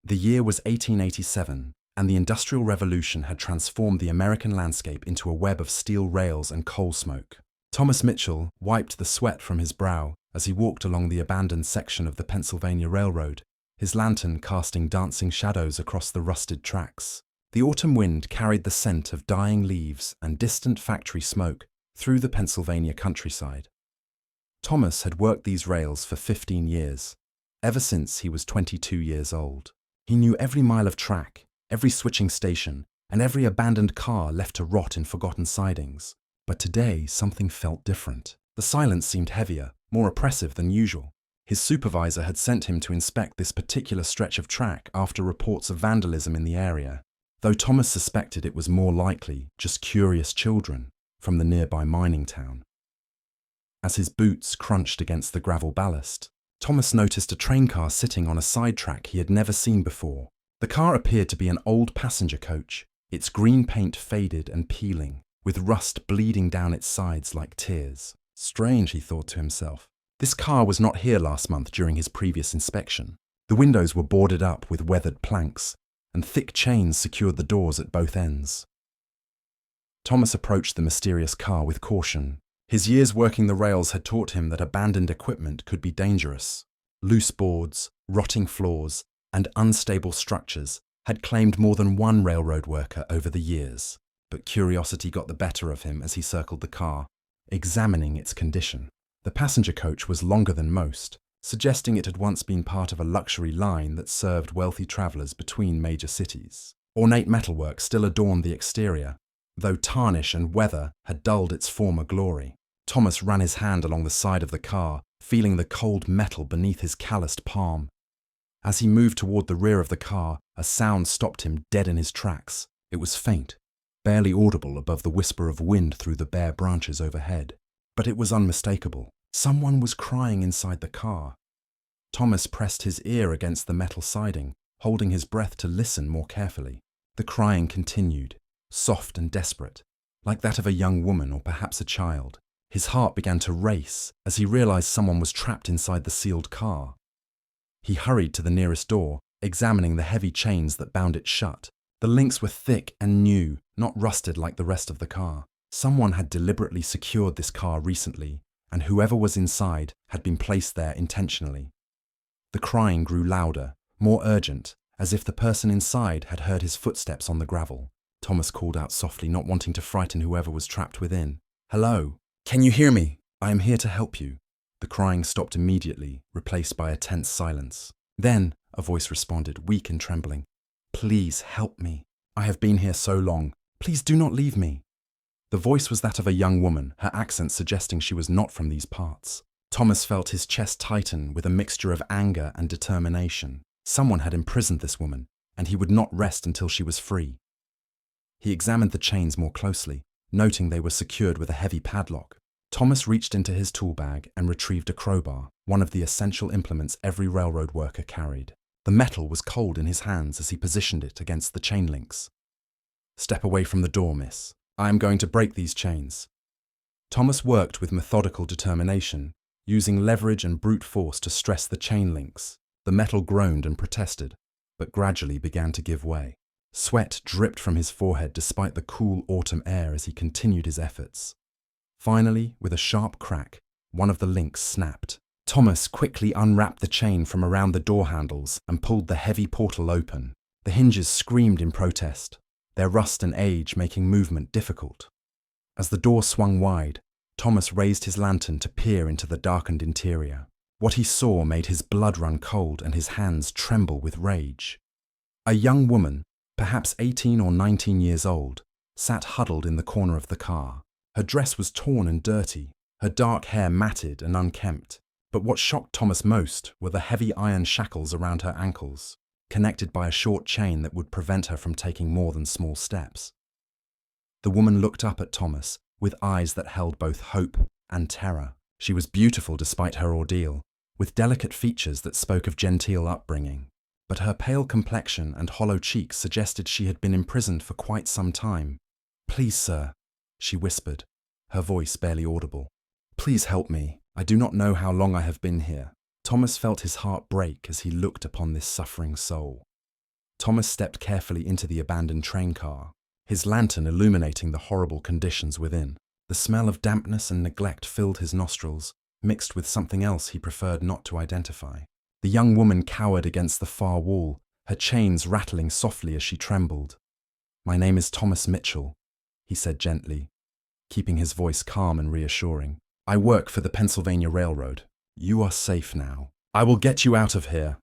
The year was 1887, and the Industrial Revolution had transformed the American landscape into a web of steel rails and coal smoke. Thomas Mitchell wiped the sweat from his brow as he walked along the abandoned section of the Pennsylvania Railroad, his lantern casting dancing shadows across the rusted tracks. The autumn wind carried the scent of dying leaves and distant factory smoke through the Pennsylvania countryside. Thomas had worked these rails for 15 years, ever since he was 22 years old. He knew every mile of track, every switching station, and every abandoned car left to rot in forgotten sidings. But today, something felt different. The silence seemed heavier, more oppressive than usual. His supervisor had sent him to inspect this particular stretch of track after reports of vandalism in the area, though Thomas suspected it was more likely just curious children from the nearby mining town. As his boots crunched against the gravel ballast, Thomas noticed a train car sitting on a side track he had never seen before. The car appeared to be an old passenger coach, its green paint faded and peeling, with rust bleeding down its sides like tears. Strange, he thought to himself. This car was not here last month during his previous inspection. The windows were boarded up with weathered planks, and thick chains secured the doors at both ends. Thomas approached the mysterious car with caution. His years working the rails had taught him that abandoned equipment could be dangerous. Loose boards, rotting floors, and unstable structures had claimed more than one railroad worker over the years, but curiosity got the better of him as he circled the car, examining its condition. The passenger coach was longer than most, suggesting it had once been part of a luxury line that served wealthy travelers between major cities. Ornate metalwork still adorned the exterior, though tarnish and weather had dulled its former glory. Thomas ran his hand along the side of the car, feeling the cold metal beneath his calloused palm. As he moved toward the rear of the car, a sound stopped him dead in his tracks. It was faint, barely audible above the whisper of wind through the bare branches overhead. But it was unmistakable. Someone was crying inside the car. Thomas pressed his ear against the metal siding, holding his breath to listen more carefully. The crying continued, soft and desperate, like that of a young woman or perhaps a child. His heart began to race as he realized someone was trapped inside the sealed car. He hurried to the nearest door, examining the heavy chains that bound it shut. The links were thick and new, not rusted like the rest of the car. Someone had deliberately secured this car recently, and whoever was inside had been placed there intentionally. The crying grew louder, more urgent, as if the person inside had heard his footsteps on the gravel. Thomas called out softly, not wanting to frighten whoever was trapped within. "Hello? Can you hear me? I am here to help you." The crying stopped immediately, replaced by a tense silence. Then a voice responded, weak and trembling. "Please help me. I have been here so long. Please do not leave me." The voice was that of a young woman, her accent suggesting she was not from these parts. Thomas felt his chest tighten with a mixture of anger and determination. Someone had imprisoned this woman, and he would not rest until she was free. He examined the chains more closely, noting they were secured with a heavy padlock. Thomas reached into his tool bag and retrieved a crowbar, one of the essential implements every railroad worker carried. The metal was cold in his hands as he positioned it against the chain links. "Step away from the door, miss. I am going to break these chains." Thomas worked with methodical determination, using leverage and brute force to stress the chain links. The metal groaned and protested, but gradually began to give way. Sweat dripped from his forehead despite the cool autumn air as he continued his efforts. Finally, with a sharp crack, one of the links snapped. Thomas quickly unwrapped the chain from around the door handles and pulled the heavy portal open. The hinges screamed in protest, their rust and age making movement difficult. As the door swung wide, Thomas raised his lantern to peer into the darkened interior. What he saw made his blood run cold and his hands tremble with rage. A young woman, perhaps 18 or 19 years old, sat huddled in the corner of the car. Her dress was torn and dirty, her dark hair matted and unkempt. But what shocked Thomas most were the heavy iron shackles around her ankles, connected by a short chain that would prevent her from taking more than small steps. The woman looked up at Thomas with eyes that held both hope and terror. She was beautiful despite her ordeal, with delicate features that spoke of genteel upbringing. But her pale complexion and hollow cheeks suggested she had been imprisoned for quite some time. "Please, sir," she whispered, her voice barely audible. "Please help me. I do not know how long I have been here." Thomas felt his heart break as he looked upon this suffering soul. Thomas stepped carefully into the abandoned train car, his lantern illuminating the horrible conditions within. The smell of dampness and neglect filled his nostrils, mixed with something else he preferred not to identify. The young woman cowered against the far wall, her chains rattling softly as she trembled. "My name is Thomas Mitchell," he said gently, keeping his voice calm and reassuring. "I work for the Pennsylvania Railroad. You are safe now. I will get you out of here."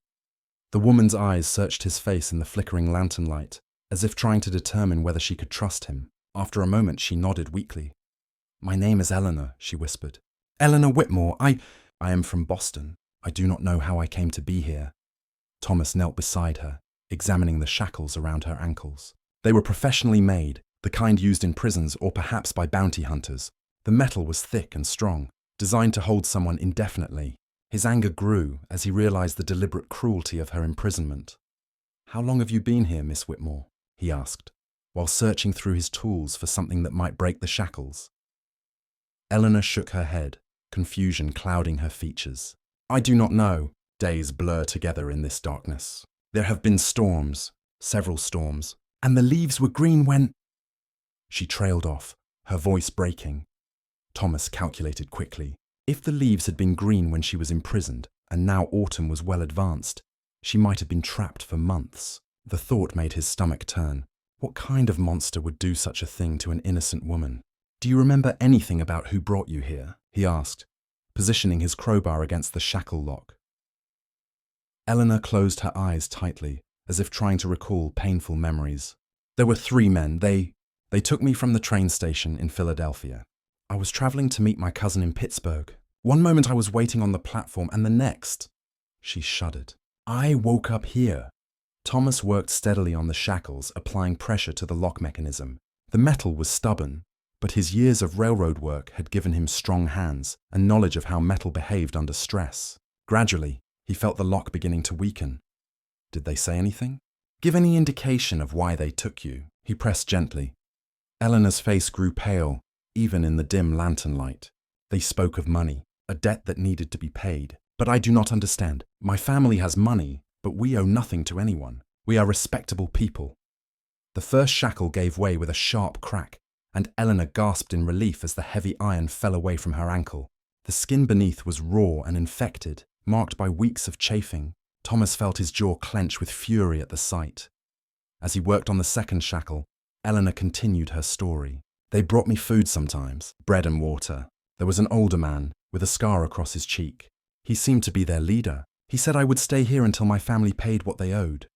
The woman's eyes searched his face in the flickering lantern light, as if trying to determine whether she could trust him. After a moment, she nodded weakly. "My name is Eleanor," she whispered. "Eleanor Whitmore. I am from Boston. I do not know how I came to be here." Thomas knelt beside her, examining the shackles around her ankles. They were professionally made, the kind used in prisons or perhaps by bounty hunters. The metal was thick and strong, designed to hold someone indefinitely. His anger grew as he realized the deliberate cruelty of her imprisonment. "How long have you been here, Miss Whitmore?" he asked, while searching through his tools for something that might break the shackles. Eleanor shook her head, confusion clouding her features. "I do not know. Days blur together in this darkness. There have been storms, several storms, and the leaves were green when—" She trailed off, her voice breaking. Thomas calculated quickly. If the leaves had been green when she was imprisoned, and now autumn was well advanced, she might have been trapped for months. The thought made his stomach turn. What kind of monster would do such a thing to an innocent woman? "Do you remember anything about who brought you here?" he asked, positioning his crowbar against the shackle lock. Eleanor closed her eyes tightly, as if trying to recall painful memories. "There were 3 men. They took me from the train station in Philadelphia. I was traveling to meet my cousin in Pittsburgh. One moment I was waiting on the platform, and the next—" She shuddered. "I woke up here." Thomas worked steadily on the shackles, applying pressure to the lock mechanism. The metal was stubborn, but his years of railroad work had given him strong hands and knowledge of how metal behaved under stress. Gradually, he felt the lock beginning to weaken. "Did they say anything?" "Give any indication of why they took you?" he pressed gently. Eleanor's face grew pale, even in the dim lantern light. "They spoke of money, a debt that needed to be paid. But I do not understand. My family has money, but we owe nothing to anyone. We are respectable people." The first shackle gave way with a sharp crack, and Eleanor gasped in relief as the heavy iron fell away from her ankle. The skin beneath was raw and infected, marked by weeks of chafing. Thomas felt his jaw clench with fury at the sight. As he worked on the second shackle, Eleanor continued her story. "They brought me food sometimes, bread and water. There was an older man, with a scar across his cheek. He seemed to be their leader. He said I would stay here until my family paid what they owed."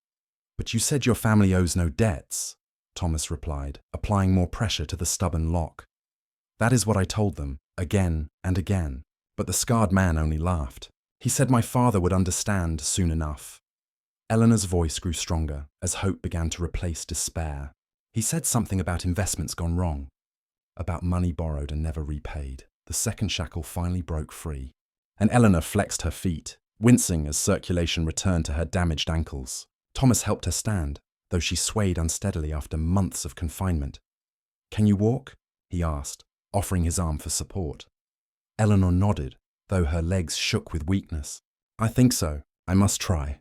"But you said your family owes no debts," Thomas replied, applying more pressure to the stubborn lock. "That is what I told them, again and again. But the scarred man only laughed. He said my father would understand soon enough." Eleanor's voice grew stronger as hope began to replace despair. "He said something about investments gone wrong, about money borrowed and never repaid." The second shackle finally broke free, and Eleanor flexed her feet, wincing as circulation returned to her damaged ankles. Thomas helped her stand, though she swayed unsteadily after months of confinement. "Can you walk?" he asked, offering his arm for support. Eleanor nodded, though her legs shook with weakness. "I think so. I must try."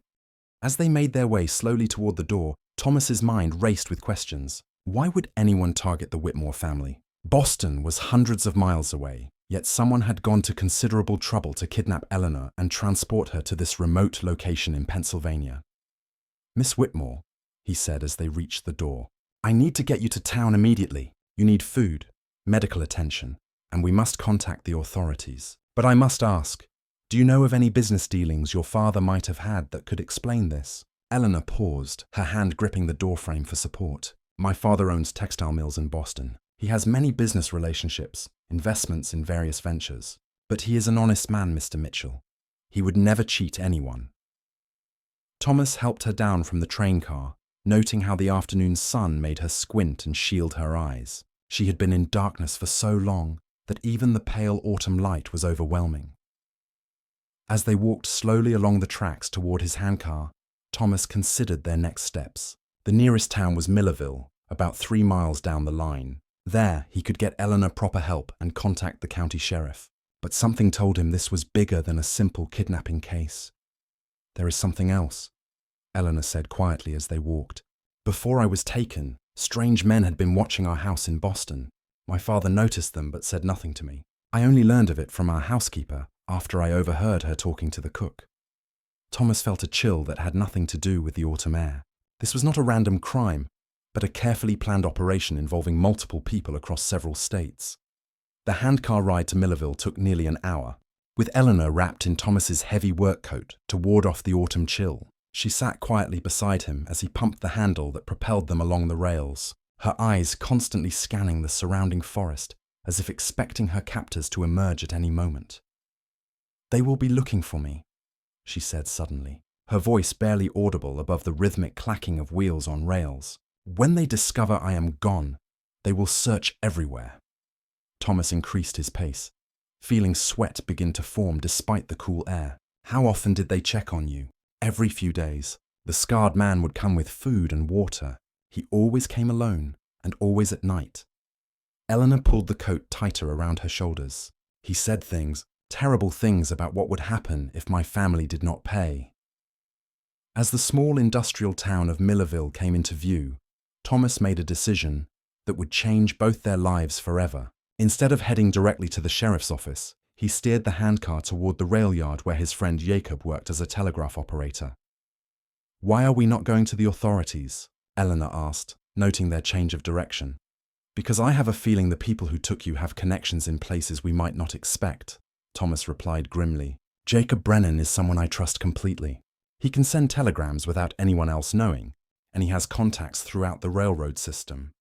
As they made their way slowly toward the door, Thomas's mind raced with questions. Why would anyone target the Whitmore family? Boston was hundreds of miles away, yet someone had gone to considerable trouble to kidnap Eleanor and transport her to this remote location in Pennsylvania. "Miss Whitmore," he said as they reached the door, "I need to get you to town immediately. You need food, medical attention, and we must contact the authorities. But I must ask, do you know of any business dealings your father might have had that could explain this?" Eleanor paused, her hand gripping the doorframe for support. "My father owns textile mills in Boston. He has many business relationships, investments in various ventures. But he is an honest man, Mr. Mitchell. He would never cheat anyone." Thomas helped her down from the train car, noting how the afternoon sun made her squint and shield her eyes. She had been in darkness for so long that even the pale autumn light was overwhelming. As they walked slowly along the tracks toward his handcar, Thomas considered their next steps. The nearest town was Millerville, about 3 miles down the line. There, he could get Eleanor proper help and contact the county sheriff. But something told him this was bigger than a simple kidnapping case. There is something else. Eleanor said quietly as they walked. Before I was taken, strange men had been watching our house in Boston. My father noticed them but said nothing to me. I only learned of it from our housekeeper after I overheard her talking to the cook. Thomas felt a chill that had nothing to do with the autumn air. This was not a random crime, but a carefully planned operation involving multiple people across several states. The handcar ride to Millerville took nearly an hour, with Eleanor wrapped in Thomas's heavy work coat to ward off the autumn chill. She sat quietly beside him as he pumped the handle that propelled them along the rails, her eyes constantly scanning the surrounding forest as if expecting her captors to emerge at any moment. "They will be looking for me," she said suddenly, her voice barely audible above the rhythmic clacking of wheels on rails. "When they discover I am gone, they will search everywhere." Thomas increased his pace, feeling sweat begin to form despite the cool air. "How often did they check on you?" "Every few days. The scarred man would come with food and water. He always came alone, and always at night." Eleanor pulled the coat tighter around her shoulders. "He said things, terrible things about what would happen if my family did not pay." As the small industrial town of Millerville came into view, Thomas made a decision that would change both their lives forever. Instead of heading directly to the sheriff's office, he steered the handcar toward the rail yard where his friend Jacob worked as a telegraph operator. "Why are we not going to the authorities?" Eleanor asked, noting their change of direction. "Because I have a feeling the people who took you have connections in places we might not expect," Thomas replied grimly. "Jacob Brennan is someone I trust completely. He can send telegrams without anyone else knowing, and he has contacts throughout the railroad system."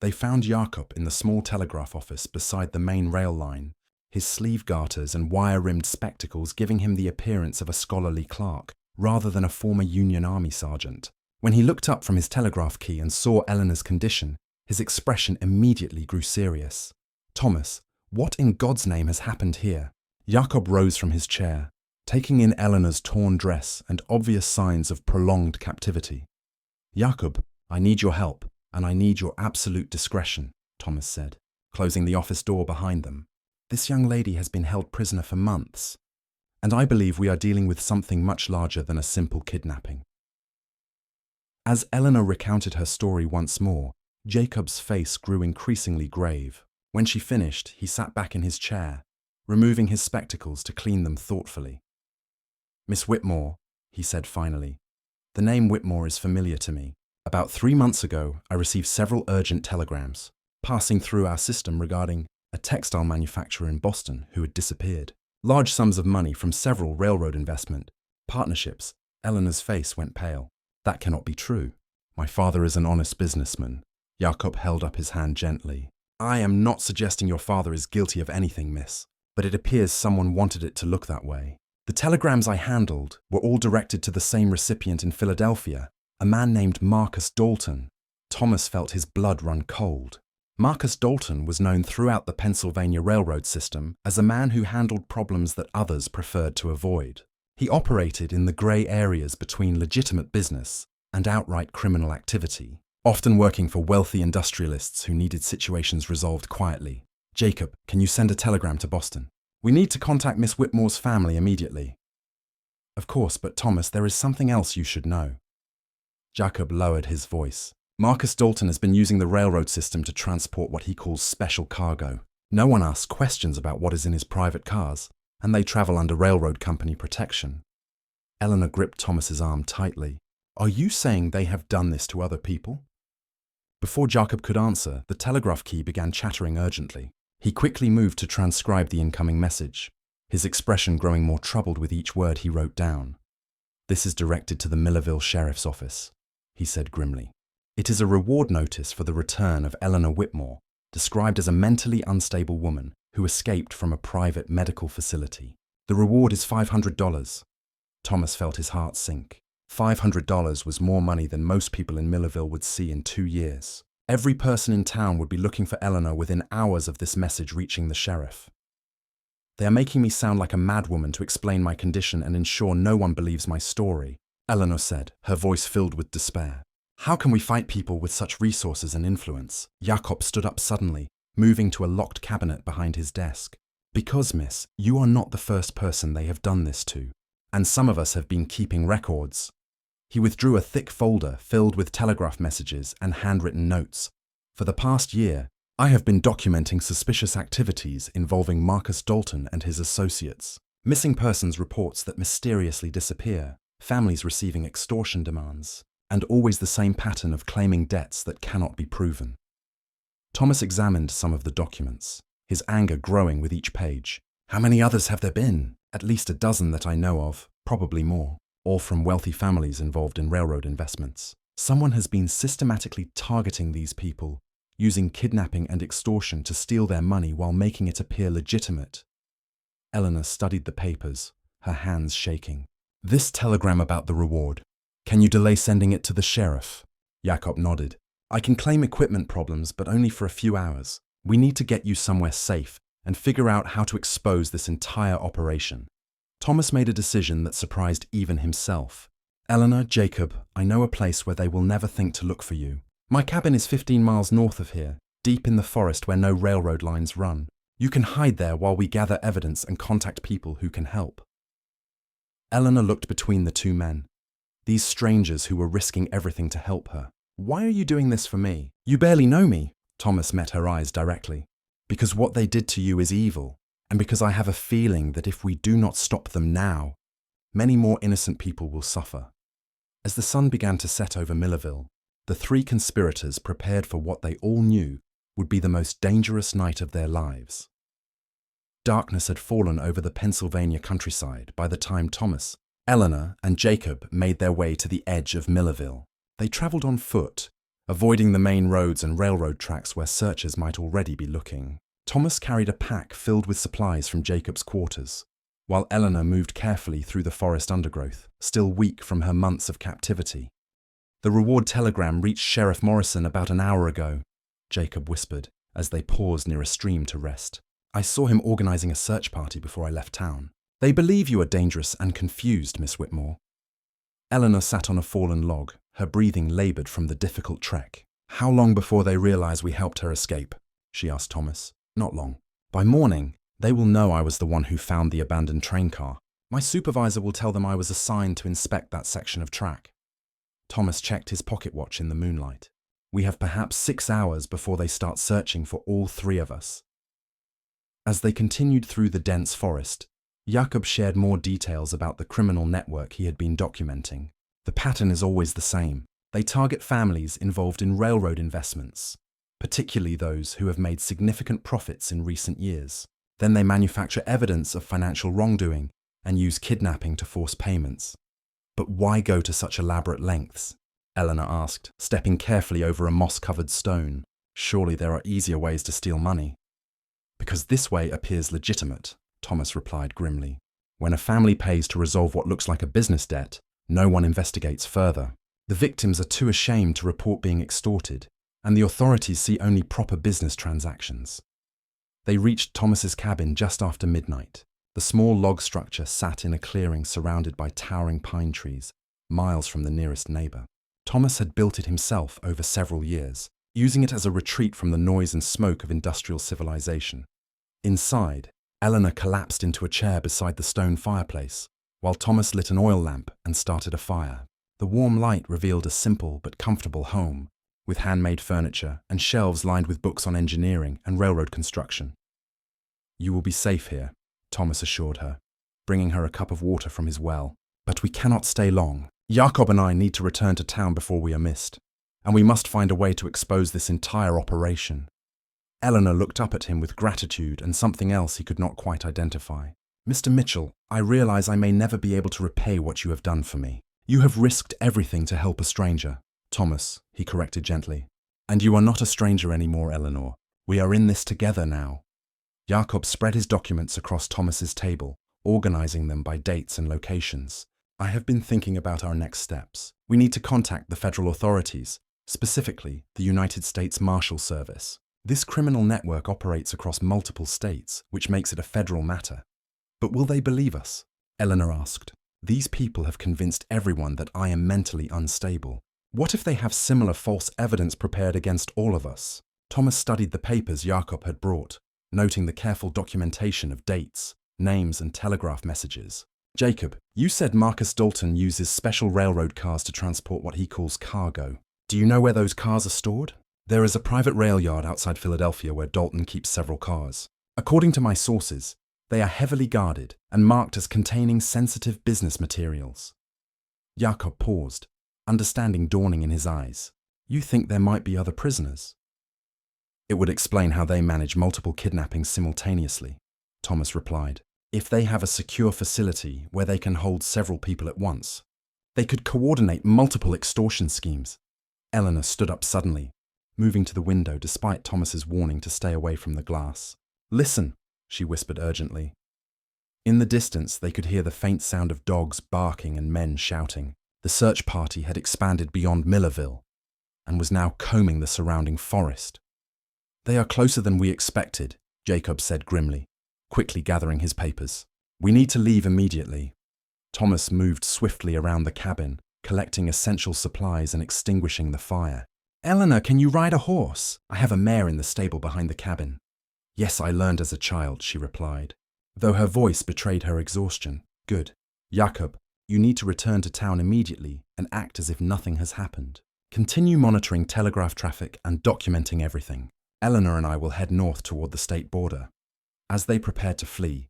They found Jacob in the small telegraph office beside the main rail line, his sleeve garters and wire-rimmed spectacles giving him the appearance of a scholarly clerk, rather than a former Union Army sergeant. When he looked up from his telegraph key and saw Eleanor's condition, his expression immediately grew serious. "Thomas, what in God's name has happened here?" Jacob rose from his chair, taking in Eleanor's torn dress and obvious signs of prolonged captivity. "Jacob, I need your help, and I need your absolute discretion," Thomas said, closing the office door behind them. "This young lady has been held prisoner for months, and I believe we are dealing with something much larger than a simple kidnapping." As Eleanor recounted her story once more, Jacob's face grew increasingly grave. When she finished, he sat back in his chair, removing his spectacles to clean them thoughtfully. "Miss Whitmore," he said finally, "the name Whitmore is familiar to me. About 3 months ago, I received several urgent telegrams, passing through our system regarding a textile manufacturer in Boston who had disappeared. Large sums of money from several railroad investment partnerships." Eleanor's face went pale. "That cannot be true. My father is an honest businessman." Jacob held up his hand gently. "I am not suggesting your father is guilty of anything, miss, but it appears someone wanted it to look that way. The telegrams I handled were all directed to the same recipient in Philadelphia, a man named Marcus Dalton." Thomas felt his blood run cold. Marcus Dalton was known throughout the Pennsylvania railroad system as a man who handled problems that others preferred to avoid. He operated in the grey areas between legitimate business and outright criminal activity, often working for wealthy industrialists who needed situations resolved quietly. "Jacob, can you send a telegram to Boston? We need to contact Miss Whitmore's family immediately." "Of course, but Thomas, there is something else you should know." Jacob lowered his voice. "Marcus Dalton has been using the railroad system to transport what he calls special cargo. No one asks questions about what is in his private cars, and they travel under railroad company protection." Eleanor gripped Thomas's arm tightly. "Are you saying they have done this to other people?" Before Jacob could answer, the telegraph key began chattering urgently. He quickly moved to transcribe the incoming message, his expression growing more troubled with each word he wrote down. "This is directed to the Millerville Sheriff's Office," he said grimly. "It is a reward notice for the return of Eleanor Whitmore, described as a mentally unstable woman who escaped from a private medical facility. The reward is $500. Thomas felt his heart sink. $500 was more money than most people in Millerville would see in 2 years. Every person in town would be looking for Eleanor within hours of this message reaching the sheriff. "They are making me sound like a madwoman to explain my condition and ensure no one believes my story," Eleanor said, her voice filled with despair. "How can we fight people with such resources and influence?" Jacob stood up suddenly, moving to a locked cabinet behind his desk. "Because, miss, you are not the first person they have done this to. and some of us have been keeping records. He withdrew a thick folder filled with telegraph messages and handwritten notes. For the past year, I have been documenting suspicious activities involving Marcus Dalton and his associates. Missing persons reports that mysteriously disappear, families receiving extortion demands, and always the same pattern of claiming debts that cannot be proven. Thomas examined some of the documents, his anger growing with each page. How many others have there been? At least a dozen that I know of, probably more, all from wealthy families involved in railroad investments. Someone has been systematically targeting these people, using kidnapping and extortion to steal their money while making it appear legitimate. Eleanor studied the papers, her hands shaking. This telegram about the reward. Can you delay sending it to the sheriff? Jakob nodded. I can claim equipment problems, but only for a few hours. We need to get you somewhere safe and figure out how to expose this entire operation. Thomas made a decision that surprised even himself. Eleanor, Jacob, I know a place where they will never think to look for you. My cabin is 15 miles north of here, deep in the forest where no railroad lines run. You can hide there while we gather evidence and contact people who can help. Eleanor looked between the two men, these strangers who were risking everything to help her. Why are you doing this for me? You barely know me. Thomas met her eyes directly. Because what they did to you is evil, and because I have a feeling that if we do not stop them now, many more innocent people will suffer. As the sun began to set over Millerville, the three conspirators prepared for what they all knew would be the most dangerous night of their lives. Darkness had fallen over the Pennsylvania countryside by the time Thomas, Eleanor, and Jacob made their way to the edge of Millerville. They traveled on foot, avoiding the main roads and railroad tracks where searchers might already be looking. Thomas carried a pack filled with supplies from Jacob's quarters, while Eleanor moved carefully through the forest undergrowth, still weak from her months of captivity. The reward telegram reached Sheriff Morrison about an hour ago, Jacob whispered, as they paused near a stream to rest. I saw him organizing a search party before I left town. They believe you are dangerous and confused, Miss Whitmore. Eleanor sat on a fallen log, her breathing labored from the difficult trek. How long before they realize we helped her escape? She asked Thomas. Not long. By morning, they will know I was the one who found the abandoned train car. My supervisor will tell them I was assigned to inspect that section of track. Thomas checked his pocket watch in the moonlight. We have perhaps 6 hours before they start searching for all three of us. As they continued through the dense forest, Jakob shared more details about the criminal network he had been documenting. The pattern is always the same. They target families involved in railroad investments, particularly those who have made significant profits in recent years. Then they manufacture evidence of financial wrongdoing and use kidnapping to force payments. But why go to such elaborate lengths? Eleanor asked, stepping carefully over a moss-covered stone. Surely there are easier ways to steal money. Because this way appears legitimate, Thomas replied grimly. When a family pays to resolve what looks like a business debt, no one investigates further. The victims are too ashamed to report being extorted, and the authorities see only proper business transactions. They reached Thomas's cabin just after midnight. The small log structure sat in a clearing surrounded by towering pine trees, miles from the nearest neighbor. Thomas had built it himself over several years, using it as a retreat from the noise and smoke of industrial civilization. Inside, Eleanor collapsed into a chair beside the stone fireplace, while Thomas lit an oil lamp and started a fire. The warm light revealed a simple but comfortable home, with handmade furniture and shelves lined with books on engineering and railroad construction. You will be safe here, Thomas assured her, bringing her a cup of water from his well. But we cannot stay long. Jakob and I need to return to town before we are missed, and we must find a way to expose this entire operation. Eleanor looked up at him with gratitude and something else he could not quite identify. Mr. Mitchell, I realize I may never be able to repay what you have done for me. You have risked everything to help a stranger. Thomas, he corrected gently. And you are not a stranger anymore, Eleanor. We are in this together now. Jakob spread his documents across Thomas's table, organizing them by dates and locations. I have been thinking about our next steps. We need to contact the federal authorities, specifically the United States Marshal Service. This criminal network operates across multiple states, which makes it a federal matter. But will they believe us? Eleanor asked. These people have convinced everyone that I am mentally unstable. What if they have similar false evidence prepared against all of us? Thomas studied the papers Jakob had brought, noting the careful documentation of dates, names, and telegraph messages. Jacob, you said Marcus Dalton uses special railroad cars to transport what he calls cargo. Do you know where those cars are stored? There is a private rail yard outside Philadelphia where Dalton keeps several cars. According to my sources, they are heavily guarded and marked as containing sensitive business materials. Jacob paused, understanding dawning in his eyes. You think there might be other prisoners? It would explain how they manage multiple kidnappings simultaneously, Thomas replied. If they have a secure facility where they can hold several people at once, they could coordinate multiple extortion schemes. Eleanor stood up suddenly, moving to the window despite Thomas's warning to stay away from the glass. Listen, she whispered urgently. In the distance, they could hear the faint sound of dogs barking and men shouting. The search party had expanded beyond Millerville and was now combing the surrounding forest. They are closer than we expected, Jacob said grimly, quickly gathering his papers. We need to leave immediately. Thomas moved swiftly around the cabin, collecting essential supplies and extinguishing the fire. Eleanor, can you ride a horse? I have a mare in the stable behind the cabin. Yes, I learned as a child, she replied, though her voice betrayed her exhaustion. Good. Jacob, you need to return to town immediately and act as if nothing has happened. Continue monitoring telegraph traffic and documenting everything. Eleanor and I will head north toward the state border. As they prepared to flee,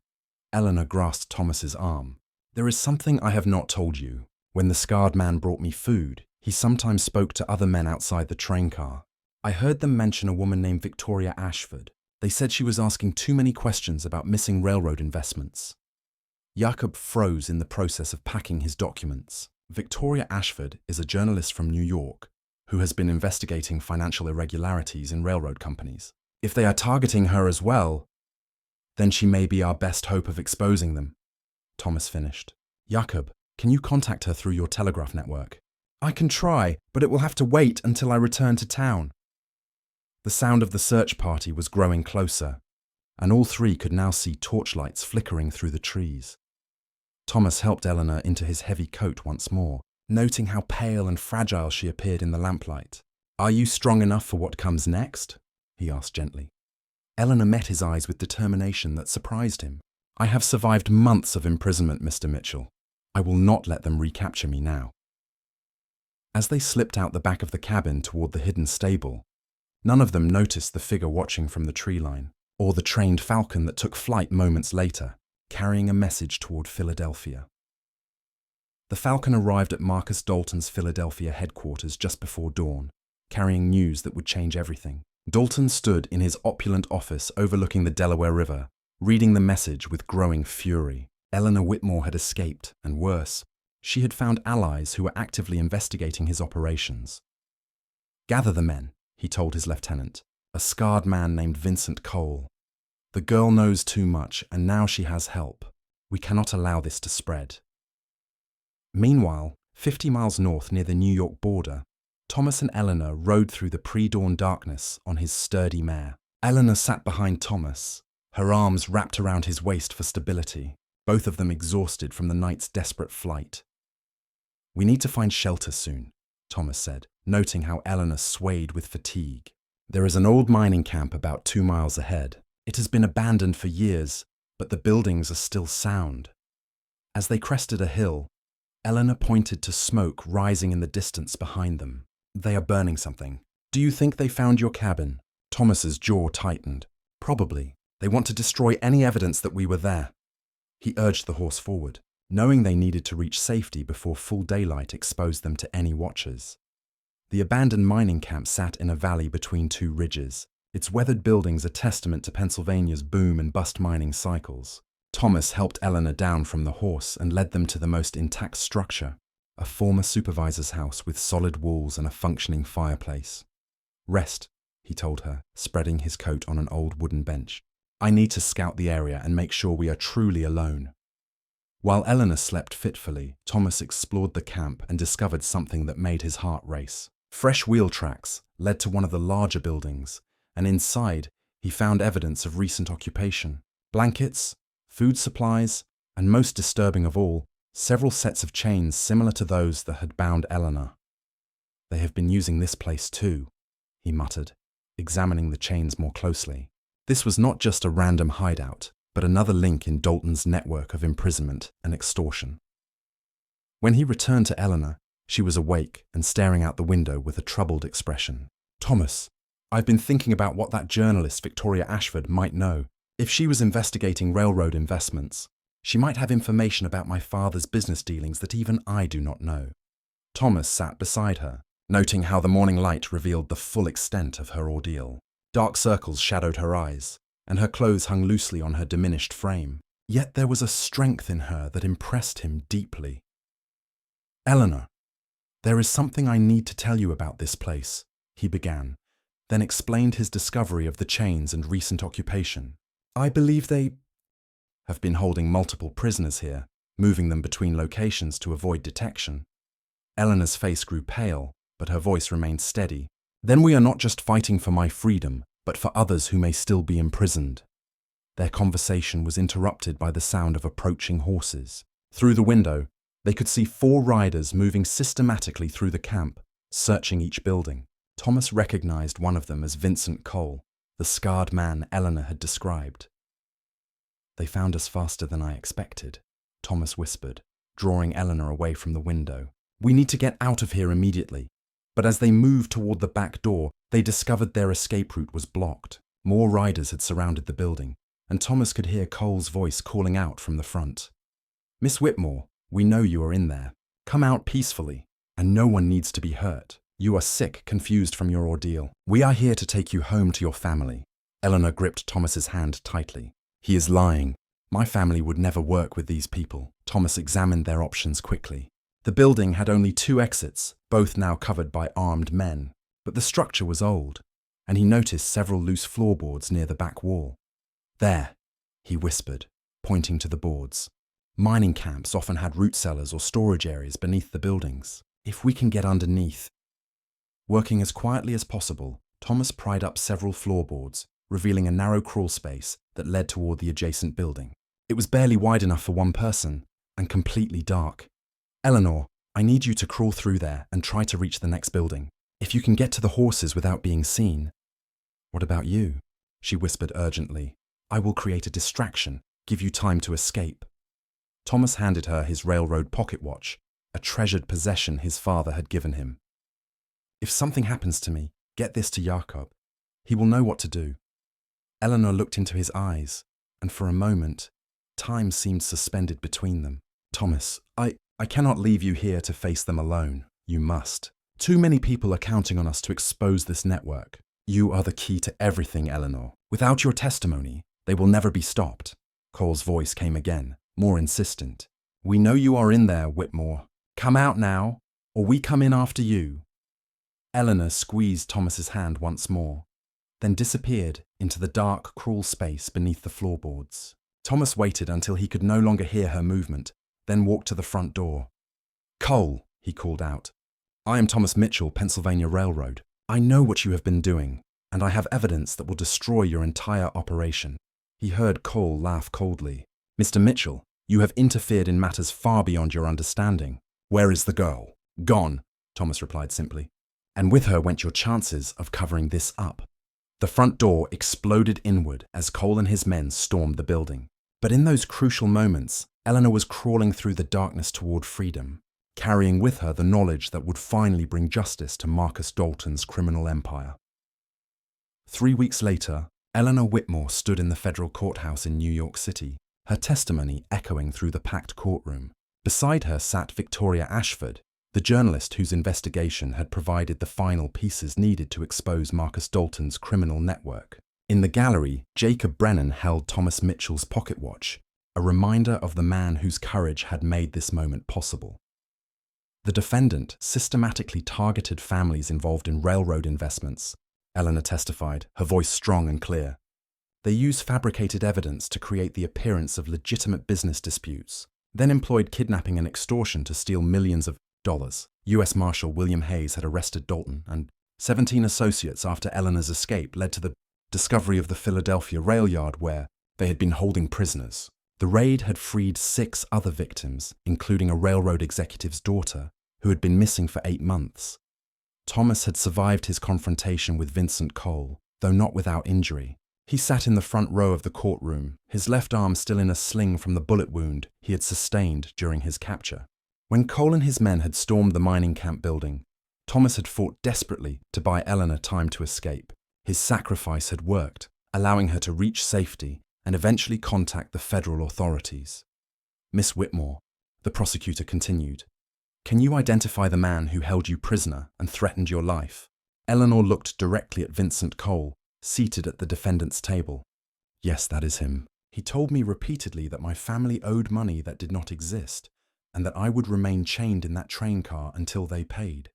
Eleanor grasped Thomas's arm. There is something I have not told you. When the scarred man brought me food, he sometimes spoke to other men outside the train car. I heard them mention a woman named Victoria Ashford. They said she was asking too many questions about missing railroad investments. Jacob froze in the process of packing his documents. Victoria Ashford is a journalist from New York who has been investigating financial irregularities in railroad companies. If they are targeting her as well, then she may be our best hope of exposing them, Thomas finished. Jacob, can you contact her through your telegraph network? I can try, but it will have to wait until I return to town. The sound of the search party was growing closer, and all three could now see torchlights flickering through the trees. Thomas helped Eleanor into his heavy coat once more, noting how pale and fragile she appeared in the lamplight. Are you strong enough for what comes next? He asked gently. Eleanor met his eyes with determination that surprised him. I have survived months of imprisonment, Mr. Mitchell. I will not let them recapture me now. As they slipped out the back of the cabin toward the hidden stable, none of them noticed the figure watching from the tree line, or the trained falcon that took flight moments later, carrying a message toward Philadelphia. The falcon arrived at Marcus Dalton's Philadelphia headquarters just before dawn, carrying news that would change everything. Dalton stood in his opulent office overlooking the Delaware River, reading the message with growing fury. Eleanor Whitmore had escaped, and worse, she had found allies who were actively investigating his operations. Gather the men, he told his lieutenant, a scarred man named Vincent Cole. The girl knows too much, and now she has help. We cannot allow this to spread. Meanwhile, 50 miles north near the New York border, Thomas and Eleanor rode through the pre-dawn darkness on his sturdy mare. Eleanor sat behind Thomas, her arms wrapped around his waist for stability, both of them exhausted from the night's desperate flight. We need to find shelter soon, Thomas said, noting how Eleanor swayed with fatigue. There is an old mining camp about 2 miles ahead. It has been abandoned for years, but the buildings are still sound. As they crested a hill, Eleanor pointed to smoke rising in the distance behind them. They are burning something. Do you think they found your cabin? Thomas's jaw tightened. Probably. They want to destroy any evidence that we were there. He urged the horse forward, knowing they needed to reach safety before full daylight exposed them to any watchers. The abandoned mining camp sat in a valley between two ridges, its weathered buildings a testament to Pennsylvania's boom and bust mining cycles. Thomas helped Eleanor down from the horse and led them to the most intact structure, a former supervisor's house with solid walls and a functioning fireplace. Rest, he told her, spreading his coat on an old wooden bench. I need to scout the area and make sure we are truly alone. While Eleanor slept fitfully, Thomas explored the camp and discovered something that made his heart race. Fresh wheel tracks led to one of the larger buildings, and inside he found evidence of recent occupation. Blankets, food supplies, and most disturbing of all, several sets of chains similar to those that had bound Eleanor. They have been using this place too, he muttered, examining the chains more closely. This was not just a random hideout, but but another link in Dalton's network of imprisonment and extortion. When he returned to Eleanor, she was awake and staring out the window with a troubled expression. "Thomas, I've been thinking about what that journalist Victoria Ashford might know. If she was investigating railroad investments, she might have information about my father's business dealings that even I do not know." Thomas sat beside her, noting how the morning light revealed the full extent of her ordeal. Dark circles shadowed her eyes, and her clothes hung loosely on her diminished frame. Yet there was a strength in her that impressed him deeply. "Eleanor, there is something I need to tell you about this place," he began, then explained his discovery of the chains and recent occupation. "I believe they have been holding multiple prisoners here, moving them between locations to avoid detection." Eleanor's face grew pale, but her voice remained steady. "Then we are not just fighting for my freedom, but for others who may still be imprisoned." Their conversation was interrupted by the sound of approaching horses. Through the window, they could see 4 riders moving systematically through the camp, searching each building. Thomas recognized one of them as Vincent Cole, the scarred man Eleanor had described. "They found us faster than I expected," Thomas whispered, drawing Eleanor away from the window. "We need to get out of here immediately." But as they moved toward the back door, they discovered their escape route was blocked. More riders had surrounded the building, and Thomas could hear Cole's voice calling out from the front. "Miss Whitmore, we know you are in there. Come out peacefully, and no one needs to be hurt. You are sick, confused from your ordeal. We are here to take you home to your family." Eleanor gripped Thomas's hand tightly. "He is lying. My family would never work with these people." Thomas examined their options quickly. The building had only 2 exits, both now covered by armed men, but the structure was old, and he noticed several loose floorboards near the back wall. "There," he whispered, pointing to the boards. "Mining camps often had root cellars or storage areas beneath the buildings. If we can get underneath..." Working as quietly as possible, Thomas pried up several floorboards, revealing a narrow crawl space that led toward the adjacent building. It was barely wide enough for one person, and completely dark. "Eleanor, I need you to crawl through there and try to reach the next building. If you can get to the horses without being seen..." "What about you?" she whispered urgently. "I will create a distraction, give you time to escape." Thomas handed her his railroad pocket watch, a treasured possession his father had given him. "If something happens to me, get this to Jakob. He will know what to do." Eleanor looked into his eyes, and for a moment, time seemed suspended between them. "Thomas, I cannot leave you here to face them alone. You must. Too many people are counting on us to expose this network. You are the key to everything, Eleanor. Without your testimony, they will never be stopped." Cole's voice came again, more insistent. "We know you are in there, Whitmore. Come out now, or we come in after you." Eleanor squeezed Thomas's hand once more, then disappeared into the dark crawl space beneath the floorboards. Thomas waited until he could no longer hear her movement, then walked to the front door. "Cole," he called out. "I am Thomas Mitchell, Pennsylvania Railroad. I know what you have been doing, and I have evidence that will destroy your entire operation." He heard Cole laugh coldly. "Mr. Mitchell, you have interfered in matters far beyond your understanding." "Where is the girl?" "Gone," Thomas replied simply. "And with her went your chances of covering this up." The front door exploded inward as Cole and his men stormed the building. But in those crucial moments, Eleanor was crawling through the darkness toward freedom, carrying with her the knowledge that would finally bring justice to Marcus Dalton's criminal empire. 3 weeks later, Eleanor Whitmore stood in the federal courthouse in New York City, her testimony echoing through the packed courtroom. Beside her sat Victoria Ashford, the journalist whose investigation had provided the final pieces needed to expose Marcus Dalton's criminal network. In the gallery, Jacob Brennan held Thomas Mitchell's pocket watch, a reminder of the man whose courage had made this moment possible. The defendant systematically targeted families involved in railroad investments, Eleanor testified, her voice strong and clear. They used fabricated evidence to create the appearance of legitimate business disputes, then employed kidnapping and extortion to steal millions of dollars. U.S. Marshal William Hayes had arrested Dalton and 17 associates after Eleanor's escape led to the discovery of the Philadelphia rail yard where they had been holding prisoners. The raid had freed 6 other victims, including a railroad executive's daughter, who had been missing for 8 months. Thomas had survived his confrontation with Vincent Cole, though not without injury. He sat in the front row of the courtroom, his left arm still in a sling from the bullet wound he had sustained during his capture. When Cole and his men had stormed the mining camp building, Thomas had fought desperately to buy Eleanor time to escape. His sacrifice had worked, allowing her to reach safety and eventually contact the federal authorities. Miss Whitmore, the prosecutor continued, can you identify the man who held you prisoner and threatened your life? Eleanor looked directly at Vincent Cole, seated at the defendant's table. Yes, that is him. He told me repeatedly that my family owed money that did not exist, and that I would remain chained in that train car until they paid.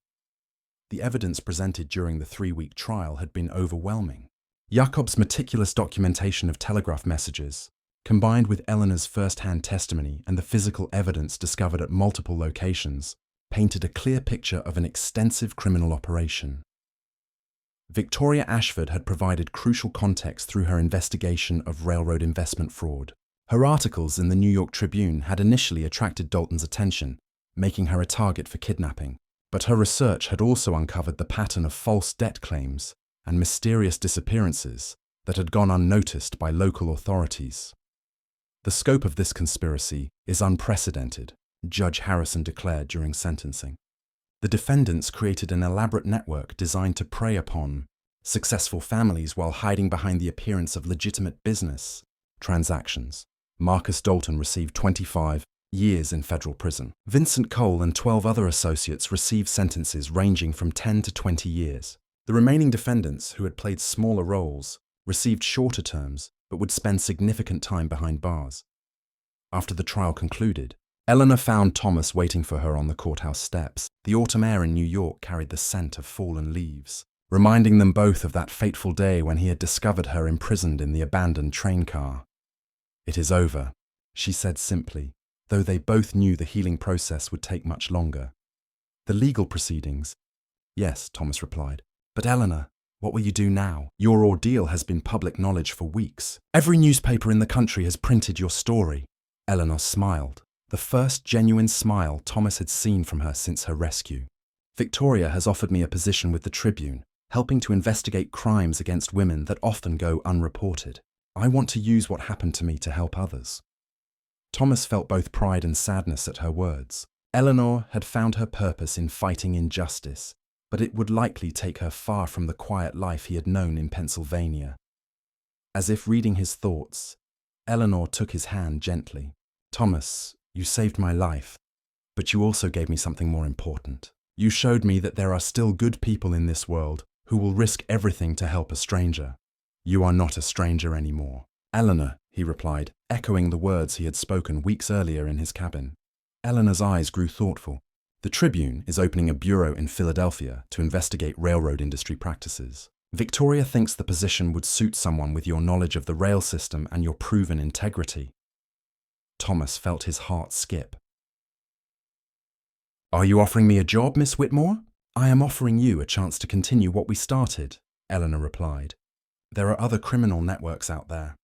The evidence presented during the 3-week trial had been overwhelming. Jacob's meticulous documentation of telegraph messages, combined with Eleanor's first-hand testimony and the physical evidence discovered at multiple locations, painted a clear picture of an extensive criminal operation. Victoria Ashford had provided crucial context through her investigation of railroad investment fraud. Her articles in the New York Tribune had initially attracted Dalton's attention, making her a target for kidnapping. But her research had also uncovered the pattern of false debt claims and mysterious disappearances that had gone unnoticed by local authorities. The scope of this conspiracy is unprecedented, Judge Harrison declared during sentencing. The defendants created an elaborate network designed to prey upon successful families while hiding behind the appearance of legitimate business transactions. Marcus Dalton received 25 years in federal prison. Vincent Cole and 12 other associates received sentences ranging from 10 to 20 years. The remaining defendants, who had played smaller roles, received shorter terms but would spend significant time behind bars. After the trial concluded, Eleanor found Thomas waiting for her on the courthouse steps. The autumn air in New York carried the scent of fallen leaves, reminding them both of that fateful day when he had discovered her imprisoned in the abandoned train car. "It is over," she said simply, though they both knew the healing process would take much longer. "The legal proceedings?" "Yes," Thomas replied. "But Eleanor, what will you do now? Your ordeal has been public knowledge for weeks. Every newspaper in the country has printed your story." Eleanor smiled, the first genuine smile Thomas had seen from her since her rescue. "Victoria has offered me a position with the Tribune, helping to investigate crimes against women that often go unreported. I want to use what happened to me to help others." Thomas felt both pride and sadness at her words. Eleanor had found her purpose in fighting injustice, but it would likely take her far from the quiet life he had known in Pennsylvania. As if reading his thoughts, Eleanor took his hand gently. "Thomas, you saved my life, but you also gave me something more important. You showed me that there are still good people in this world who will risk everything to help a stranger. You are not a stranger anymore." "Eleanor," he replied, echoing the words he had spoken weeks earlier in his cabin. Eleanor's eyes grew thoughtful. "The Tribune is opening a bureau in Philadelphia to investigate railroad industry practices. Victoria thinks the position would suit someone with your knowledge of the rail system and your proven integrity." Thomas felt his heart skip. "Are you offering me a job, Miss Whitmore?" "I am offering you a chance to continue what we started," Eleanor replied. "There are other criminal networks out there,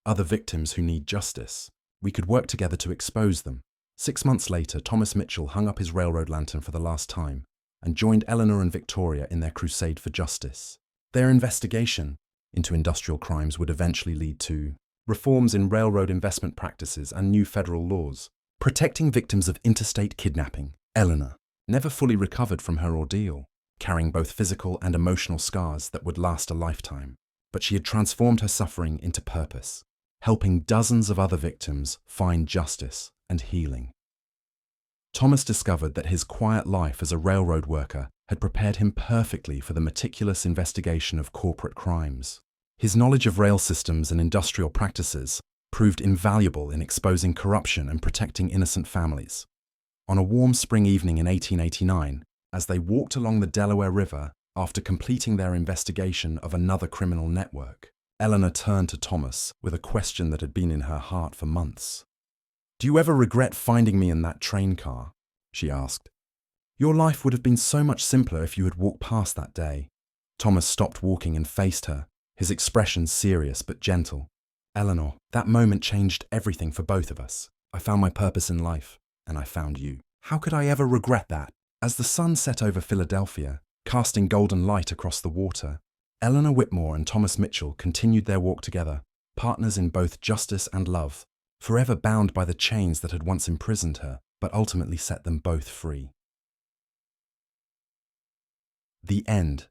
other victims who need justice. We could work together to expose them." 6 months later, Thomas Mitchell hung up his railroad lantern for the last time and joined Eleanor and Victoria in their crusade for justice. Their investigation into industrial crimes would eventually lead to reforms in railroad investment practices and new federal laws, protecting victims of interstate kidnapping. Eleanor never fully recovered from her ordeal, carrying both physical and emotional scars that would last a lifetime. But she had transformed her suffering into purpose, helping dozens of other victims find justice and healing. Thomas discovered that his quiet life as a railroad worker had prepared him perfectly for the meticulous investigation of corporate crimes. His knowledge of rail systems and industrial practices proved invaluable in exposing corruption and protecting innocent families. On a warm spring evening in 1889, as they walked along the Delaware River after completing their investigation of another criminal network, Eleanor turned to Thomas with a question that had been in her heart for months. "Do you ever regret finding me in that train car?" she asked. "Your life would have been so much simpler if you had walked past that day." Thomas stopped walking and faced her, his expression serious but gentle. "Eleanor, that moment changed everything for both of us. I found my purpose in life, and I found you. How could I ever regret that?" As the sun set over Philadelphia, casting golden light across the water, Eleanor Whitmore and Thomas Mitchell continued their walk together, partners in both justice and love, forever bound by the chains that had once imprisoned her, but ultimately set them both free. The end.